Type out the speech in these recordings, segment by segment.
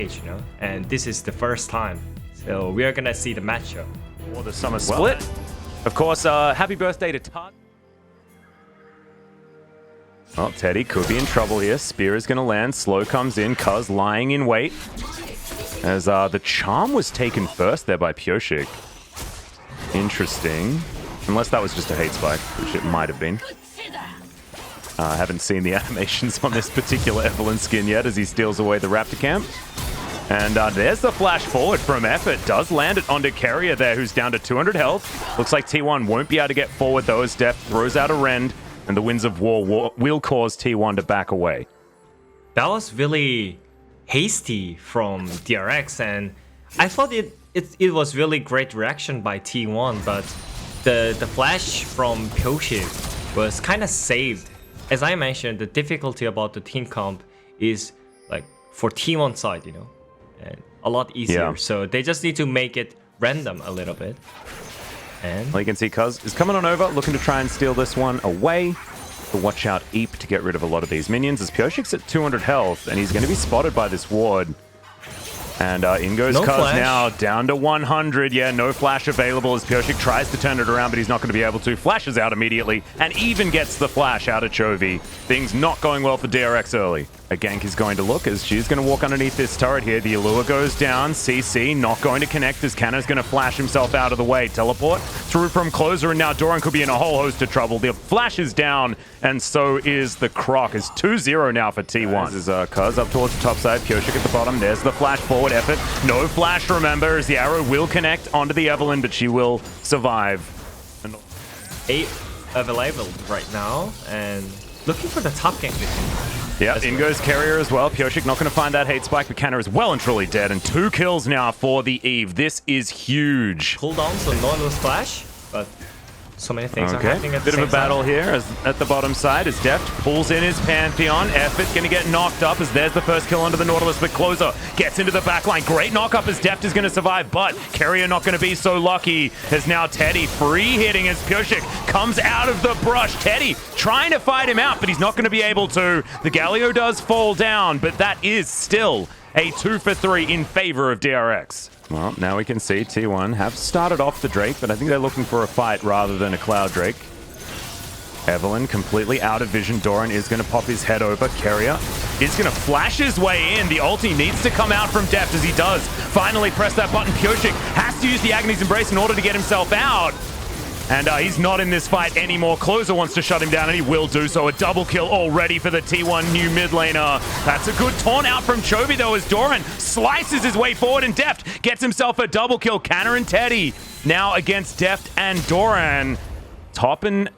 stage, you know, and this is the first time. So we are gonna see the matchup. Or the summer split. Of course, happy birthday to Tug. Well, Teddy could be in trouble here. Spear is going to land. Slow comes in. Cuz lying in wait. As the charm was taken first there by Pyoshik. Interesting. Unless that was just a hate spike, which it might have been. I haven't seen the animations on this particular Evelyn skin yet as he steals away the Raptor camp. And there's the flash forward from Effort. Does land it onto Carrier there, who's down to 200 health. Looks like T1 won't be able to get forward though, as Def throws out a Rend. And the Winds of War will cause T1 to back away. That was really hasty from DRX, and I thought it was really great reaction by T1, but the flash from Pyoshik was kind of saved. As I mentioned, the difficulty about the team comp is like for T1 side, you know, and a lot easier. Yeah. So they just need to make it random a little bit. And well, you can see Cuz is coming on over, looking to try and steal this one away. To watch out Eep to get rid of a lot of these minions, as Pyoshik's at 200 health, and he's going to be spotted by this ward. And in goes No Cuz flash. now, down to 100. Yeah, no flash available as Pyoshik tries to turn it around, but he's not going to be able to. Flashes out immediately, and even gets the flash out of Chovy. Things not going well for DRX early. A gank is going to look as she's going to walk underneath this turret here. The Allure goes down. CC not going to connect as Canna's going to flash himself out of the way. Teleport through from Closer, and now Doran could be in a whole host of trouble. The flash is down, and so is the Croc. It's 2-0 now for T1. This is Cuz up towards the top side. Pyoshik at the bottom. There's the flash forward Effort. No flash, remember, as the arrow will connect onto the Evelyn, but she will survive. 8 available right now, and looking for the top gank. Yeah, in goes Carrier as well. Pyoshik not going to find that hate spike, but Canna is well and truly dead. And 2 kills now for the Eve. This is huge. Cooldown, so no one will splash, but so many things are happening at the Bit same of a battle time. here as at the bottom side as Deft pulls in his Pantheon. Effort going to get knocked up as there's the first kill onto the Nautilus, but Closer gets into the backline. Great knock up as Deft is going to survive, but Carrier not going to be so lucky as now Teddy free hitting as Pyoshik comes out of the brush. Teddy trying to fight him out, but he's not going to be able to. The Galio does fall down, but that is still a 2 for 3 in favor of DRX. Well, now we can see T1 have started off the Drake, but I think they're looking for a fight rather than a Cloud Drake. Evelyn completely out of vision. Doran is going to pop his head over. Carrier is going to flash his way in. The ulti needs to come out from Deft as he does. Finally press that button. Pyoshik has to use the Agony's Embrace in order to get himself out. And he's not in this fight anymore. Closer wants to shut him down, and he will do so. A double kill already for the T1 new mid laner. That's a good taunt out from Chovy, though, as Doran slices his way forward, and Deft gets himself a double kill. Canna and Teddy now against Deft and Doran. Top and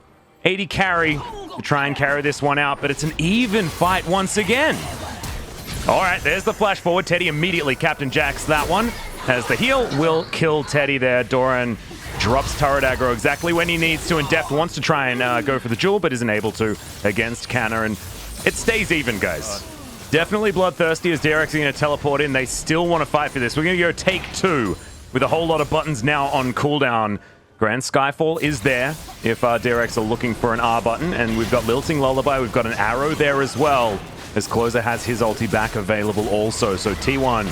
80 carry to try and carry this one out, but it's an even fight once again. All right, there's the flash forward. Teddy immediately Captain Jacks that one, as the heal will kill Teddy there. Doran drops turret aggro exactly when he needs to, and Deft wants to try and go for the jewel, but isn't able to against Canna, and it stays even, guys. Definitely bloodthirsty as DRX are going to teleport in. They still want to fight for this. We're going to go take 2 with a whole lot of buttons now on cooldown. Grand Skyfall is there if DRX are looking for an R button, and we've got Lilting Lullaby. We've got an arrow there as well, as Closer has his ulti back available also. So T1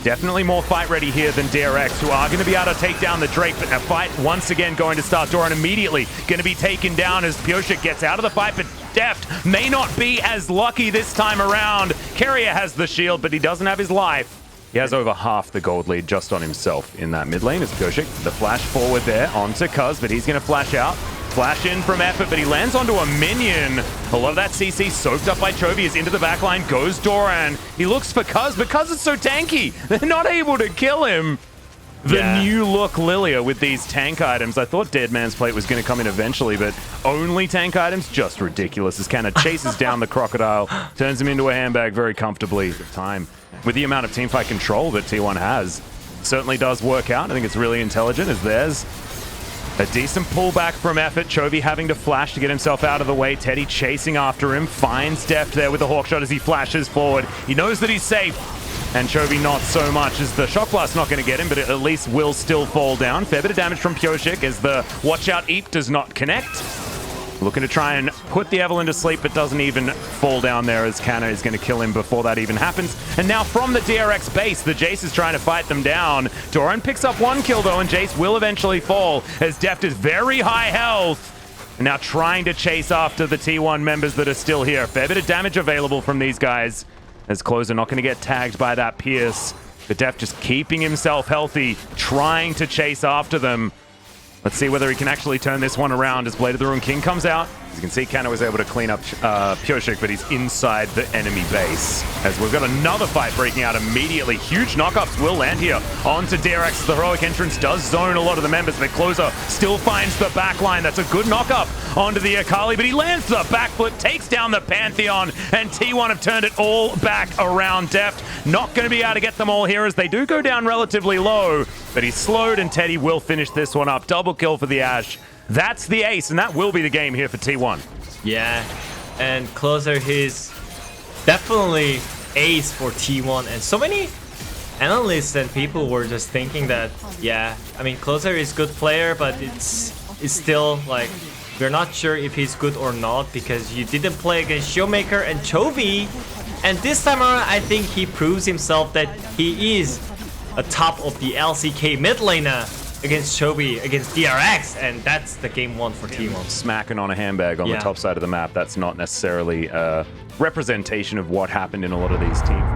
definitely more fight ready here than DRX, who are going to be able to take down the Drake, but a fight once again going to start. Doran immediately going to be taken down as Pyoshik gets out of the fight, but Deft may not be as lucky this time around. Carrier has the shield, but he doesn't have his life. He has over half the gold lead just on himself in that mid lane as Pyoshik. The flash forward there onto Cuz, but he's going to flash out. Flash in from Effort, but he lands onto a minion. A lot of that CC soaked up by Chovy is into the backline. Goes Doran. He looks for Cuz, but Cuz is so tanky. They're not able to kill him. The new look Lilia with these tank items. I thought Dead Man's Plate was going to come in eventually, but only tank items? Just ridiculous. As Canna chases down the Crocodile, turns him into a handbag very comfortably. Time with the amount of teamfight control that T1 has. Certainly does work out. I think it's really intelligent as there's a decent pullback from Effort. Chovy having to flash to get himself out of the way. Teddy chasing after him. Finds Deft there with the Hawk Shot as he flashes forward. He knows that he's safe. And Chovy not so much, as the Shock Blast not going to get him, but it at least will still fall down. Fair bit of damage from Pyoshik as the Watch Out Eep does not connect. Looking to try and put the Evelyn to sleep, but doesn't even fall down there as Canna is going to kill him before that even happens. And now from the DRX base, the Jace is trying to fight them down. Doran picks up 1 kill though, and Jace will eventually fall as Deft is very high health. And now trying to chase after the T1 members that are still here. Fair bit of damage available from these guys as Closer not going to get tagged by that Pierce. But Deft just keeping himself healthy, trying to chase after them. Let's see whether he can actually turn this one around as Blade of the Ruined King comes out. As you can see, Canna was able to clean up Pureshik, but he's inside the enemy base. As we've got another fight breaking out immediately. Huge knockups will land here onto DRX. The heroic entrance does zone a lot of the members, but Closer still finds the back line. That's a good knockup onto the Akali, but he lands the back foot, takes down the Pantheon, and T1 have turned it all back around. Deft not going to be able to get them all here as they do go down relatively low, but he's slowed, and Teddy will finish this one up. Double kill for the Ashe. That's the ace, and that will be the game here for T1. Yeah, and Closer, he's definitely ace for T1, and so many analysts and people were just thinking that, yeah, I mean, Closer is good player, but it's still like we're not sure if he's good or not because you didn't play against Showmaker and Chovy, and this time around I think he proves himself that he is a top of the LCK mid laner against Chovy, against DRX, and that's the game 1 for T1. Smacking on a handbag on the top side of the map, that's not necessarily a representation of what happened in a lot of these teams.